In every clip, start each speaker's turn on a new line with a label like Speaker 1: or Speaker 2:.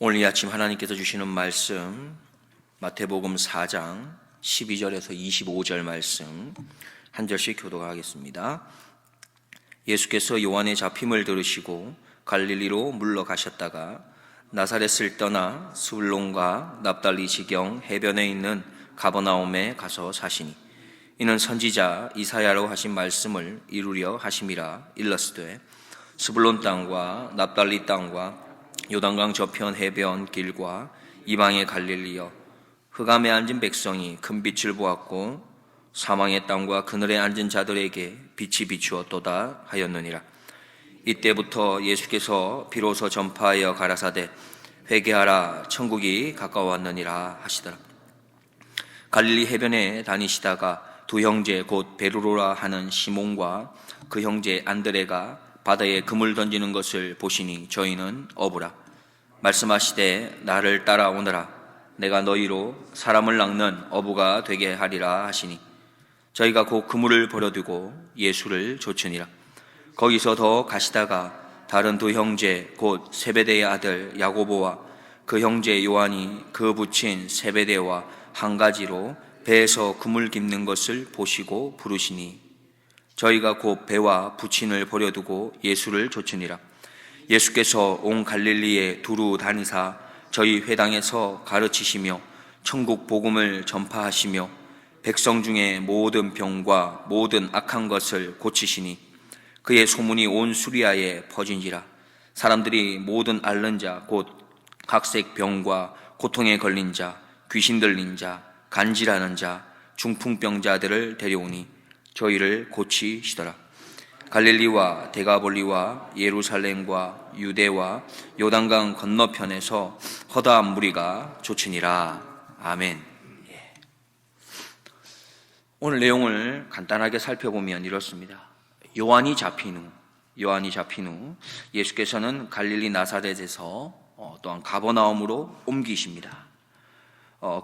Speaker 1: 오늘 이 아침 하나님께서 주시는 말씀 마태복음 4장 12절에서 25절 말씀 한 절씩 교독하겠습니다. 예수께서 요한의 잡힘을 들으시고 갈릴리로 물러가셨다가 나사렛을 떠나 스불론과 납달리 지경 해변에 있는 가버나움에 가서 사시니 이는 선지자 이사야로 하신 말씀을 이루려 하심이라. 일러스되 스불론 땅과 납달리 땅과 요단강 저편 해변 길과 이방의 갈릴리여, 흑암에 앉은 백성이 큰 빛을 보았고 사망의 땅과 그늘에 앉은 자들에게 빛이 비추었도다 하였느니라. 이때부터 예수께서 비로소 전파하여 가라사대 회개하라 천국이 가까웠느니라 하시더라. 갈릴리 해변에 다니시다가 두 형제 곧 베드로라 하는 시몬과 그 형제 안드레가 바다에 그물 던지는 것을 보시니 저희는 어부라. 말씀하시되 나를 따라오너라. 내가 너희로 사람을 낚는 어부가 되게 하리라 하시니 저희가 곧 그물을 버려두고 예수를 좇으니라. 거기서 더 가시다가 다른 두 형제 곧 세베대의 아들 야고보와 그 형제 요한이 그 부친 세베대와 한 가지로 배에서 그물 깁는 것을 보시고 부르시니 저희가 곧 배와 부친을 버려두고 예수를 좇으니라. 예수께서 온 갈릴리에 두루 다니사 저희 회당에서 가르치시며 천국 복음을 전파하시며 백성 중에 모든 병과 모든 악한 것을 고치시니 그의 소문이 온 수리아에 퍼진지라. 사람들이 모든 앓는 자 곧 각색 병과 고통에 걸린 자, 귀신 들린 자, 간질하는 자, 중풍병자들을 데려오니 저희를 고치시더라. 갈릴리와 데가볼리와 예루살렘과 유대와 요단강 건너편에서 허다한 무리가 좇으니라. 아멘. 오늘 내용을 간단하게 살펴보면 이렇습니다. 요한이 잡힌 후 예수께서는 갈릴리 나사렛에서 또한 가버나움으로 옮기십니다.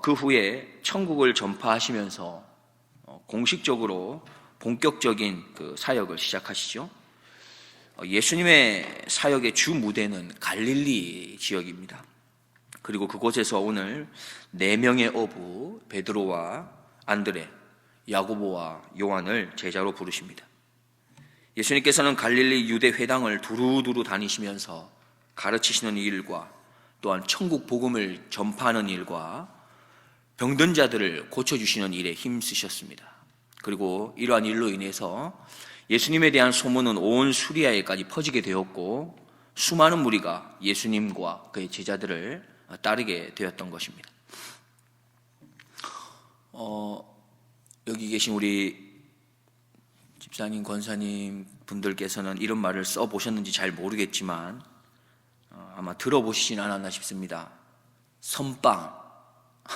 Speaker 1: 그 후에 천국을 전파하시면서 공식적으로 본격적인 그 사역을 시작하시죠. 예수님의 사역의 주 무대는 갈릴리 지역입니다. 그리고 그곳에서 오늘 4명의 어부 베드로와 안드레, 야고보와 요한을 제자로 부르십니다. 예수님께서는 갈릴리 유대 회당을 두루두루 다니시면서 가르치시는 일과 또한 천국 복음을 전파하는 일과 병든 자들을 고쳐주시는 일에 힘쓰셨습니다. 그리고 이러한 일로 인해서 예수님에 대한 소문은 온 수리아에까지 퍼지게 되었고 수많은 무리가 예수님과 그의 제자들을 따르게 되었던 것입니다. 여기 계신 우리 집사님, 권사님 분들께서는 이런 말을 써보셨는지 잘 모르겠지만 아마 들어보시진 않았나 싶습니다. 선빵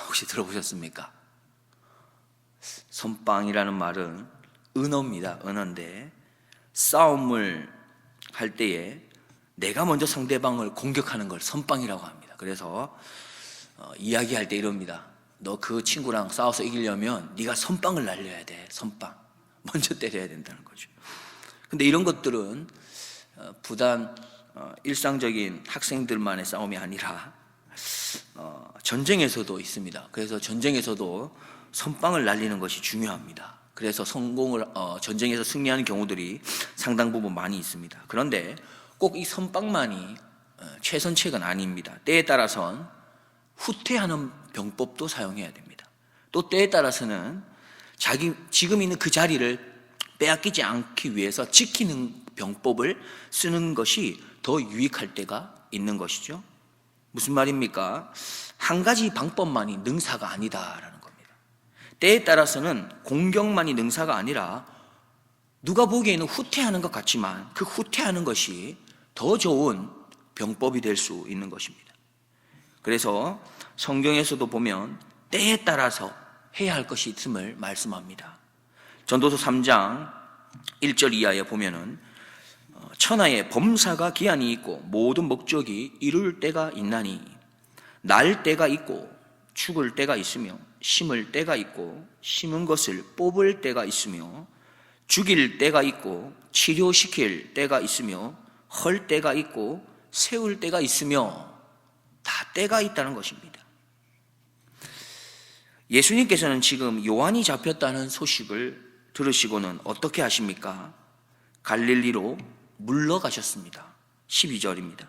Speaker 1: 혹시 들어보셨습니까? 선빵이라는 말은 은어입니다. 은어인데 싸움을 할 때에 내가 먼저 상대방을 공격하는 걸 선빵이라고 합니다. 그래서 이야기할 때 이럽니다. 너 그 친구랑 싸워서 이기려면 네가 선빵을 날려야 돼. 선빵. 먼저 때려야 된다는 거죠. 근데 이런 것들은 부단 일상적인 학생들만의 싸움이 아니라 전쟁에서도 있습니다. 그래서 전쟁에서도 선빵을 날리는 것이 중요합니다. 그래서 전쟁에서 승리하는 경우들이 상당 부분 많이 있습니다. 그런데 꼭 이 선빵만이 최선책은 아닙니다. 때에 따라선 후퇴하는 병법도 사용해야 됩니다. 또 때에 따라서는 지금 있는 그 자리를 빼앗기지 않기 위해서 지키는 병법을 쓰는 것이 더 유익할 때가 있는 것이죠. 무슨 말입니까? 한 가지 방법만이 능사가 아니다라는 겁니다. 때에 따라서는 공격만이 능사가 아니라 누가 보기에는 후퇴하는 것 같지만 그 후퇴하는 것이 더 좋은 병법이 될 수 있는 것입니다. 그래서 성경에서도 보면 때에 따라서 해야 할 것이 있음을 말씀합니다. 전도서 3장 1절 이하에 보면은 천하에 범사가 기한이 있고 모든 목적이 이룰 때가 있나니 날 때가 있고 죽을 때가 있으며 심을 때가 있고 심은 것을 뽑을 때가 있으며 죽일 때가 있고 치료시킬 때가 있으며 헐 때가 있고 세울 때가 있으며 다 때가 있다는 것입니다. 예수님께서는 지금 요한이 잡혔다는 소식을 들으시고는 어떻게 하십니까? 갈릴리로 물러가셨습니다. 12절입니다.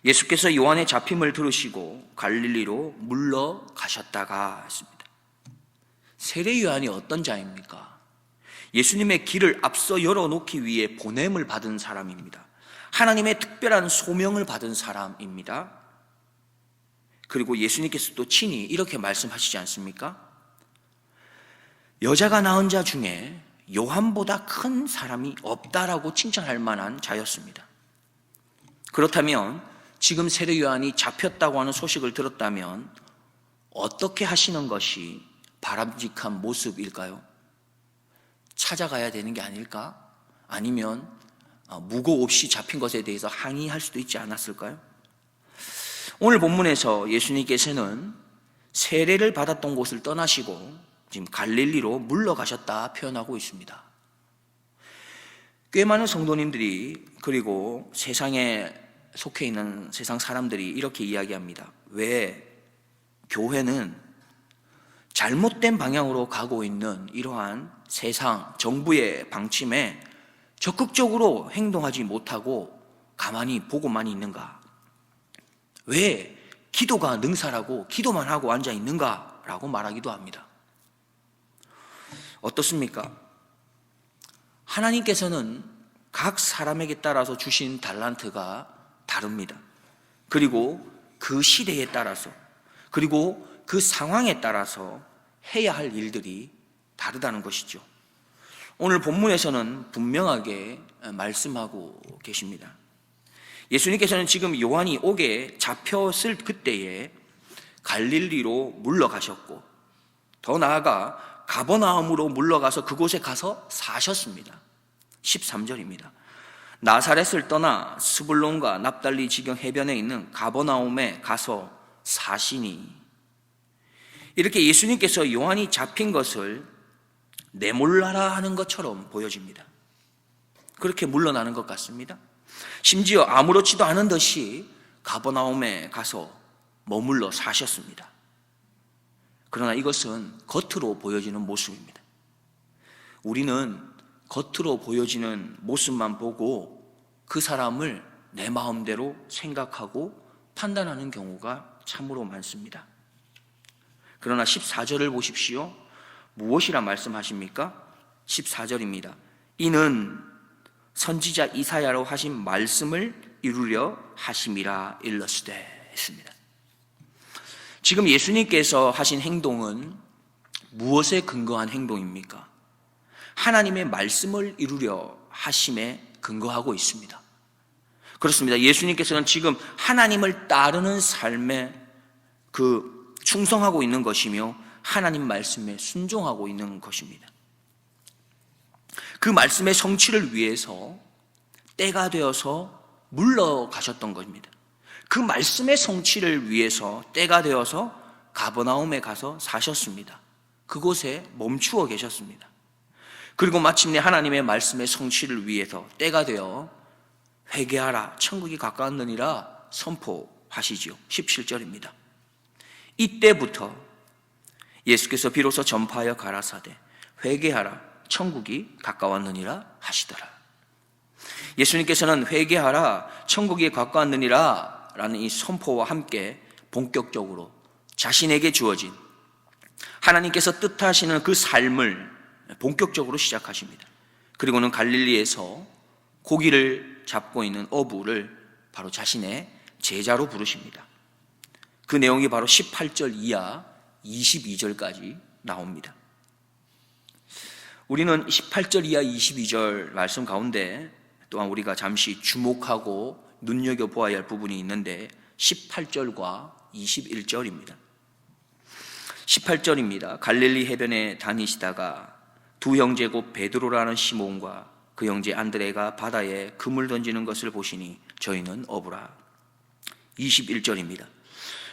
Speaker 1: 예수께서 요한의 잡힘을 들으시고 갈릴리로 물러가셨다가 했습니다. 세례 요한이 어떤 자입니까? 예수님의 길을 앞서 열어놓기 위해 보냄을 받은 사람입니다. 하나님의 특별한 소명을 받은 사람입니다. 그리고 예수님께서 또 친히 이렇게 말씀하시지 않습니까? 여자가 낳은 자 중에 요한보다 큰 사람이 없다라고 칭찬할 만한 자였습니다. 그렇다면 지금 세례 요한이 잡혔다고 하는 소식을 들었다면 어떻게 하시는 것이 바람직한 모습일까요? 찾아가야 되는 게 아닐까? 아니면 무고 없이 잡힌 것에 대해서 항의할 수도 있지 않았을까요? 오늘 본문에서 예수님께서는 세례를 받았던 곳을 떠나시고 지금 갈릴리로 물러가셨다 표현하고 있습니다. 꽤 많은 성도님들이 그리고 세상에 속해 있는 세상 사람들이 이렇게 이야기합니다. 왜 교회는 잘못된 방향으로 가고 있는 이러한 세상 정부의 방침에 적극적으로 행동하지 못하고 가만히 보고만 있는가? 왜 기도가 능사라고 기도만 하고 앉아 있는가? 라고 말하기도 합니다. 어떻습니까? 하나님께서는 각 사람에게 따라서 주신 달란트가 다릅니다. 그리고 그 시대에 따라서 그리고 그 상황에 따라서 해야 할 일들이 다르다는 것이죠. 오늘 본문에서는 분명하게 말씀하고 계십니다. 예수님께서는 지금 요한이 옥에 잡혔을 그때에 갈릴리로 물러가셨고 더 나아가 가버나움으로 물러가서 그곳에 가서 사셨습니다. 13절입니다. 나사렛을 떠나 스불론과 납달리 지경 해변에 있는 가버나움에 가서 사시니, 이렇게 예수님께서 요한이 잡힌 것을 내몰라라 하는 것처럼 보여집니다. 그렇게 물러나는 것 같습니다. 심지어 아무렇지도 않은 듯이 가버나움에 가서 머물러 사셨습니다. 그러나 이것은 겉으로 보여지는 모습입니다. 우리는 겉으로 보여지는 모습만 보고 그 사람을 내 마음대로 생각하고 판단하는 경우가 참으로 많습니다. 그러나 14절을 보십시오. 무엇이라 말씀하십니까? 14절입니다. 이는 선지자 이사야로 하신 말씀을 이루려 하심이라 일러스되 했습니다. 지금 예수님께서 하신 행동은 무엇에 근거한 행동입니까? 하나님의 말씀을 이루려 하심에 근거하고 있습니다. 그렇습니다. 예수님께서는 지금 하나님을 따르는 삶에 충성하고 있는 것이며 하나님 말씀에 순종하고 있는 것입니다. 그 말씀의 성취를 위해서 때가 되어서 물러가셨던 것입니다. 그 말씀의 성취를 위해서 때가 되어서 가버나움에 가서 사셨습니다. 그곳에 멈추어 계셨습니다. 그리고 마침내 하나님의 말씀의 성취를 위해서 때가 되어 회개하라 천국이 가까웠느니라 선포하시지요. 17절입니다. 이때부터 예수께서 비로소 전파하여 가라사대 회개하라 천국이 가까웠느니라 하시더라. 예수님께서는 회개하라 천국이 가까웠느니라 라는 이 선포와 함께 본격적으로 자신에게 주어진 하나님께서 뜻하시는 그 삶을 본격적으로 시작하십니다. 그리고는 갈릴리에서 고기를 잡고 있는 어부를 바로 자신의 제자로 부르십니다. 그 내용이 바로 18절 이하 22절까지 나옵니다. 우리는 18절 이하 22절 말씀 가운데 또한 우리가 잠시 주목하고 눈여겨보아야 할 부분이 있는데 18절과 21절입니다. 18절입니다. 갈릴리 해변에 다니시다가 두 형제 곧 베드로라는 시몬과 그 형제 안드레가 바다에 그물 던지는 것을 보시니 저희는 어부라. 21절입니다.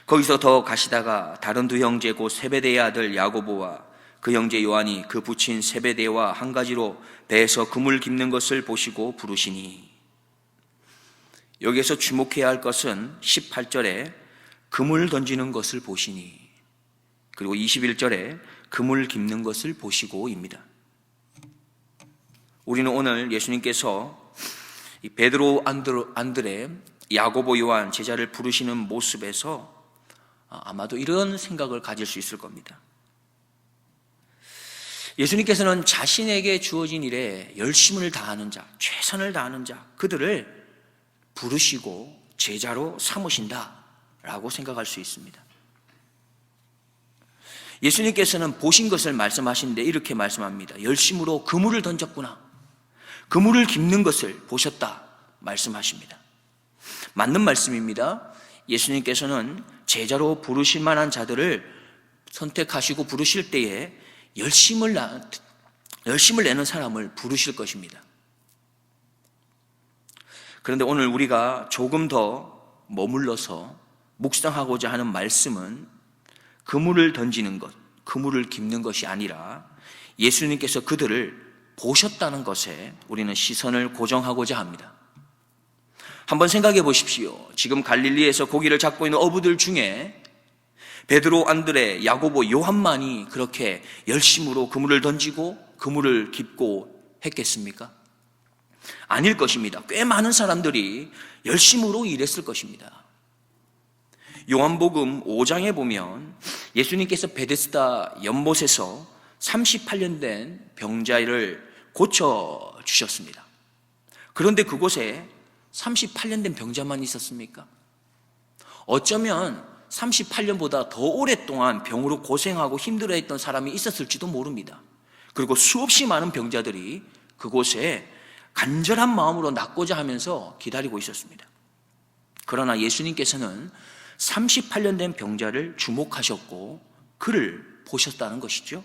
Speaker 1: 거기서 더 가시다가 다른 두 형제 곧 세베대의 아들 야고보와 그 형제 요한이 그 부친 세베대와 한 가지로 배에서 그물 깁는 것을 보시고 부르시니, 여기에서 주목해야 할 것은 18절에 금을 던지는 것을 보시니, 그리고 21절에 금을 깁는 것을 보시고입니다. 우리는 오늘 예수님께서 이 베드로, 안드레, 야고보, 요한 제자를 부르시는 모습에서 아마도 이런 생각을 가질 수 있을 겁니다. 예수님께서는 자신에게 주어진 일에 열심을 다하는 자, 최선을 다하는 자, 그들을 부르시고 제자로 삼으신다라고 생각할 수 있습니다. 예수님께서는 보신 것을 말씀하시는데 이렇게 말씀합니다. 열심으로 그물을 던졌구나. 그물을 깁는 것을 보셨다 말씀하십니다. 맞는 말씀입니다. 예수님께서는 제자로 부르실 만한 자들을 선택하시고 부르실 때에 열심을 내는 사람을 부르실 것입니다. 그런데 오늘 우리가 조금 더 머물러서 묵상하고자 하는 말씀은 그물을 던지는 것, 그물을 깁는 것이 아니라 예수님께서 그들을 보셨다는 것에 우리는 시선을 고정하고자 합니다. 한번 생각해 보십시오. 지금 갈릴리에서 고기를 잡고 있는 어부들 중에 베드로, 안드레, 야고보, 요한만이 그렇게 열심으로 그물을 던지고 그물을 깁고 했겠습니까? 아닐 것입니다. 꽤 많은 사람들이 열심으로 일했을 것입니다. 요한복음 5장에 보면 예수님께서 베데스다 연못에서 38년 된 병자를 고쳐주셨습니다. 그런데 그곳에 38년 된 병자만 있었습니까? 어쩌면 38년보다 더 오랫동안 병으로 고생하고 힘들어했던 사람이 있었을지도 모릅니다. 그리고 수없이 많은 병자들이 그곳에 간절한 마음으로 낫고자 하면서 기다리고 있었습니다. 그러나 예수님께서는 38년 된 병자를 주목하셨고 그를 보셨다는 것이죠.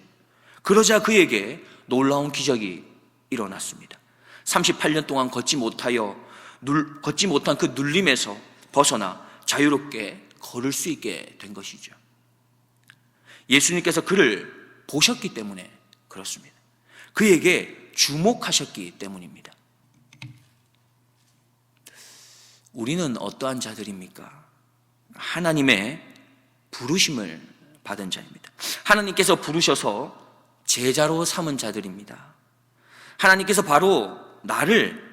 Speaker 1: 그러자 그에게 놀라운 기적이 일어났습니다. 38년 동안 걷지 못한 그 눌림에서 벗어나 자유롭게 걸을 수 있게 된 것이죠. 예수님께서 그를 보셨기 때문에 그렇습니다. 그에게 주목하셨기 때문입니다. 우리는 어떠한 자들입니까? 하나님의 부르심을 받은 자입니다. 하나님께서 부르셔서 제자로 삼은 자들입니다. 하나님께서 바로 나를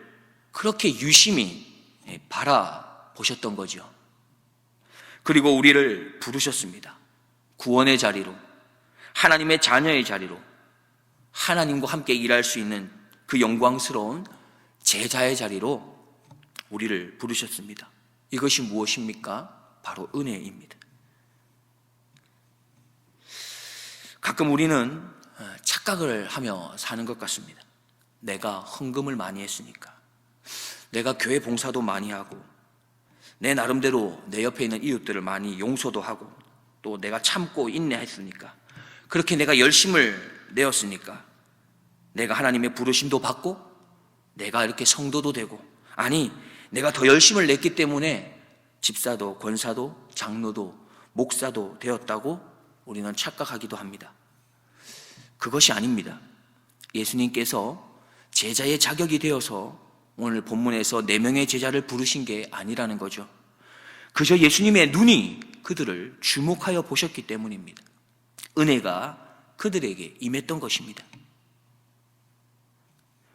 Speaker 1: 그렇게 유심히 바라보셨던 거죠. 그리고 우리를 부르셨습니다. 구원의 자리로, 하나님의 자녀의 자리로, 하나님과 함께 일할 수 있는 그 영광스러운 제자의 자리로 우리를 부르셨습니다. 이것이 무엇입니까? 바로 은혜입니다. 가끔 우리는 착각을 하며 사는 것 같습니다. 내가 헌금을 많이 했으니까, 내가 교회 봉사도 많이 하고, 내 나름대로 내 옆에 있는 이웃들을 많이 용서도 하고, 또 내가 참고 인내했으니까, 그렇게 내가 열심을 내었으니까 내가 하나님의 부르심도 받고 내가 이렇게 성도도 되고, 아니 내가 더 열심을 냈기 때문에 집사도 권사도 장로도 목사도 되었다고 우리는 착각하기도 합니다. 그것이 아닙니다. 예수님께서 제자의 자격이 되어서 오늘 본문에서 4명의 제자를 부르신 게 아니라는 거죠. 그저 예수님의 눈이 그들을 주목하여 보셨기 때문입니다. 은혜가 그들에게 임했던 것입니다.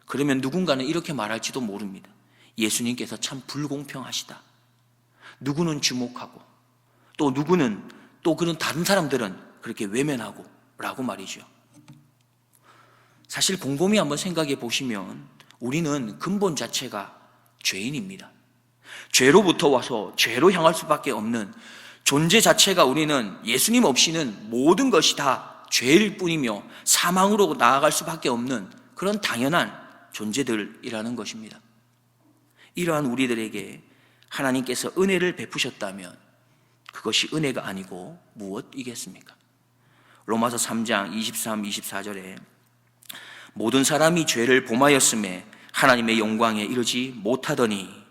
Speaker 1: 그러면 누군가는 이렇게 말할지도 모릅니다. 예수님께서 참 불공평하시다. 누구는 주목하고 또 누구는, 또 그런 다른 사람들은 그렇게 외면하고 라고 말이죠. 사실 곰곰이 한번 생각해 보시면 우리는 근본 자체가 죄인입니다. 죄로부터 와서 죄로 향할 수밖에 없는 존재 자체가, 우리는 예수님 없이는 모든 것이 다 죄일 뿐이며 사망으로 나아갈 수밖에 없는 그런 당연한 존재들이라는 것입니다. 이러한 우리들에게 하나님께서 은혜를 베푸셨다면 그것이 은혜가 아니고 무엇이겠습니까? 로마서 3장 23, 24절에 모든 사람이 죄를 범하였음에 하나님의 영광에 이르지 못하더니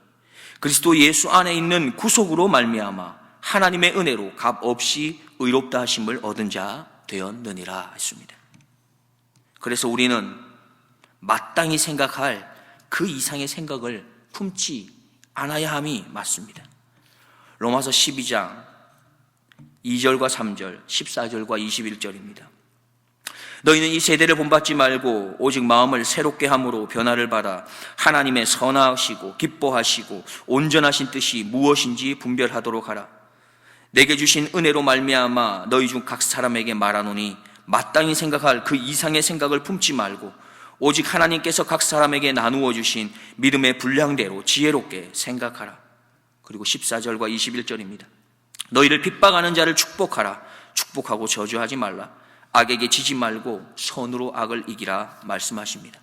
Speaker 1: 그리스도 예수 안에 있는 구속으로 말미암아 하나님의 은혜로 값없이 의롭다 하심을 얻은 자 되었느니라 했습니다. 그래서 우리는 마땅히 생각할 그 이상의 생각을 품지 안아야 함이 맞습니다. 로마서 12장 2절과 3절, 14절과 21절입니다. 너희는 이 세대를 본받지 말고 오직 마음을 새롭게 함으로 변화를 받아 하나님의 선하시고 기뻐하시고 온전하신 뜻이 무엇인지 분별하도록 하라. 내게 주신 은혜로 말미암아 너희 중 각 사람에게 말하노니 마땅히 생각할 그 이상의 생각을 품지 말고 오직 하나님께서 각 사람에게 나누어 주신 믿음의 분량대로 지혜롭게 생각하라. 그리고 14절과 21절입니다. 너희를 핍박하는 자를 축복하라. 축복하고 저주하지 말라. 악에게 지지 말고 선으로 악을 이기라 말씀하십니다.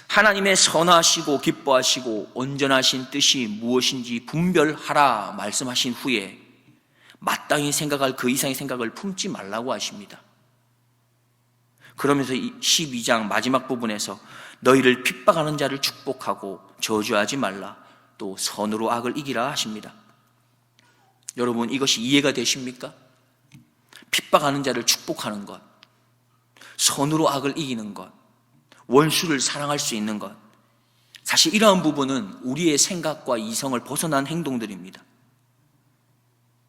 Speaker 1: 하나님의 선하시고 기뻐하시고 온전하신 뜻이 무엇인지 분별하라 말씀하신 후에 마땅히 생각할 그 이상의 생각을 품지 말라고 하십니다. 그러면서 12장 마지막 부분에서 너희를 핍박하는 자를 축복하고 저주하지 말라, 또 선으로 악을 이기라 하십니다. 여러분, 이것이 이해가 되십니까? 핍박하는 자를 축복하는 것, 선으로 악을 이기는 것, 원수를 사랑할 수 있는 것, 사실 이러한 부분은 우리의 생각과 이성을 벗어난 행동들입니다.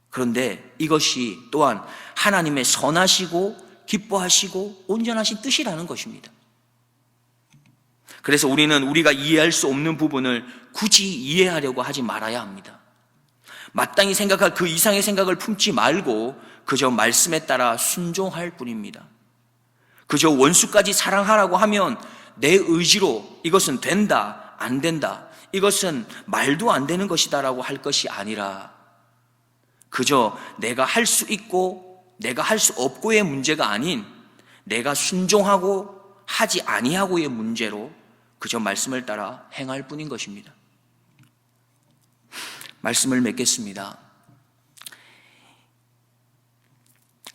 Speaker 1: 그런데 이것이 또한 하나님의 선하시고 기뻐하시고 온전하신 뜻이라는 것입니다. 그래서 우리는 우리가 이해할 수 없는 부분을 굳이 이해하려고 하지 말아야 합니다. 마땅히 생각할 그 이상의 생각을 품지 말고 그저 말씀에 따라 순종할 뿐입니다. 그저 원수까지 사랑하라고 하면 내 의지로 이것은 된다, 안 된다, 이것은 말도 안 되는 것이다 라고 할 것이 아니라 그저 내가 할 수 있고 내가 할 수 없고의 문제가 아닌 내가 순종하고 하지 아니하고의 문제로 그저 말씀을 따라 행할 뿐인 것입니다. 말씀을 맺겠습니다.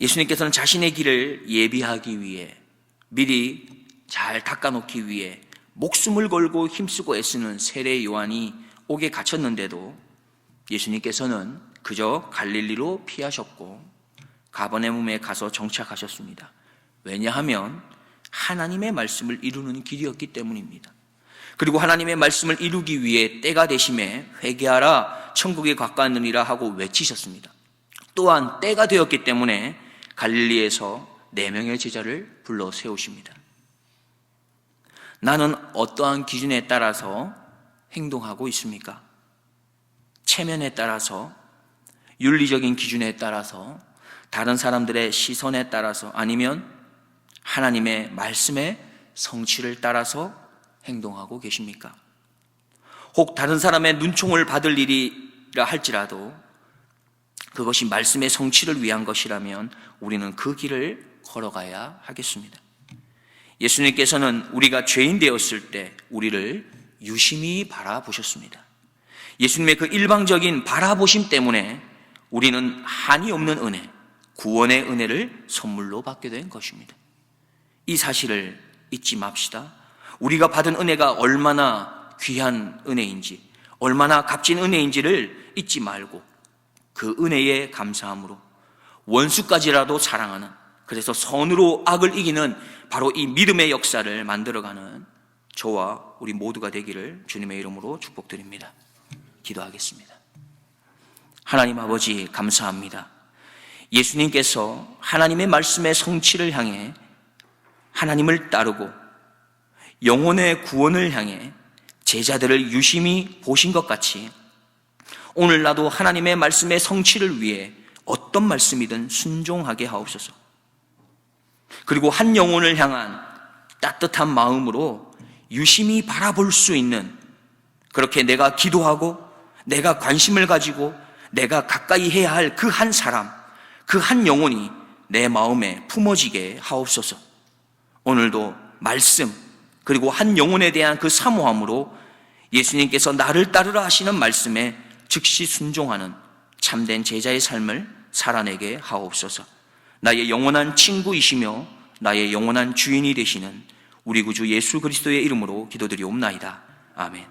Speaker 1: 예수님께서는 자신의 길을 예비하기 위해 미리 잘 닦아놓기 위해 목숨을 걸고 힘쓰고 애쓰는 세례 요한이 옥에 갇혔는데도 예수님께서는 그저 갈릴리로 피하셨고 가버나움에 가서 정착하셨습니다. 왜냐하면 하나님의 말씀을 이루는 길이었기 때문입니다. 그리고 하나님의 말씀을 이루기 위해 때가 되심에 회개하라 천국에 가까웠느니라 하고 외치셨습니다. 또한 때가 되었기 때문에 갈릴리에서 4명의 제자를 불러 세우십니다. 나는 어떠한 기준에 따라서 행동하고 있습니까? 체면에 따라서, 윤리적인 기준에 따라서, 다른 사람들의 시선에 따라서, 아니면 하나님의 말씀의 성취를 따라서 행동하고 계십니까? 혹 다른 사람의 눈총을 받을 일이라 할지라도 그것이 말씀의 성취를 위한 것이라면 우리는 그 길을 걸어가야 하겠습니다. 예수님께서는 우리가 죄인 되었을 때 우리를 유심히 바라보셨습니다. 예수님의 그 일방적인 바라보심 때문에 우리는 한이 없는 은혜, 구원의 은혜를 선물로 받게 된 것입니다. 이 사실을 잊지 맙시다. 우리가 받은 은혜가 얼마나 귀한 은혜인지, 얼마나 값진 은혜인지를 잊지 말고 그 은혜에 감사함으로 원수까지라도 사랑하는, 그래서 선으로 악을 이기는 바로 이 믿음의 역사를 만들어가는 저와 우리 모두가 되기를 주님의 이름으로 축복드립니다. 기도하겠습니다. 하나님 아버지, 감사합니다. 예수님께서 하나님의 말씀의 성취를 향해 하나님을 따르고 영혼의 구원을 향해 제자들을 유심히 보신 것 같이 오늘 나도 하나님의 말씀의 성취를 위해 어떤 말씀이든 순종하게 하옵소서. 그리고 한 영혼을 향한 따뜻한 마음으로 유심히 바라볼 수 있는, 그렇게 내가 기도하고 내가 관심을 가지고 내가 가까이 해야 할 그 한 사람, 그 한 영혼이 내 마음에 품어지게 하옵소서. 오늘도 말씀, 그리고 한 영혼에 대한 그 사모함으로 예수님께서 나를 따르라 하시는 말씀에 즉시 순종하는 참된 제자의 삶을 살아내게 하옵소서. 나의 영원한 친구이시며 나의 영원한 주인이 되시는 우리 구주 예수 그리스도의 이름으로 기도드리옵나이다. 아멘.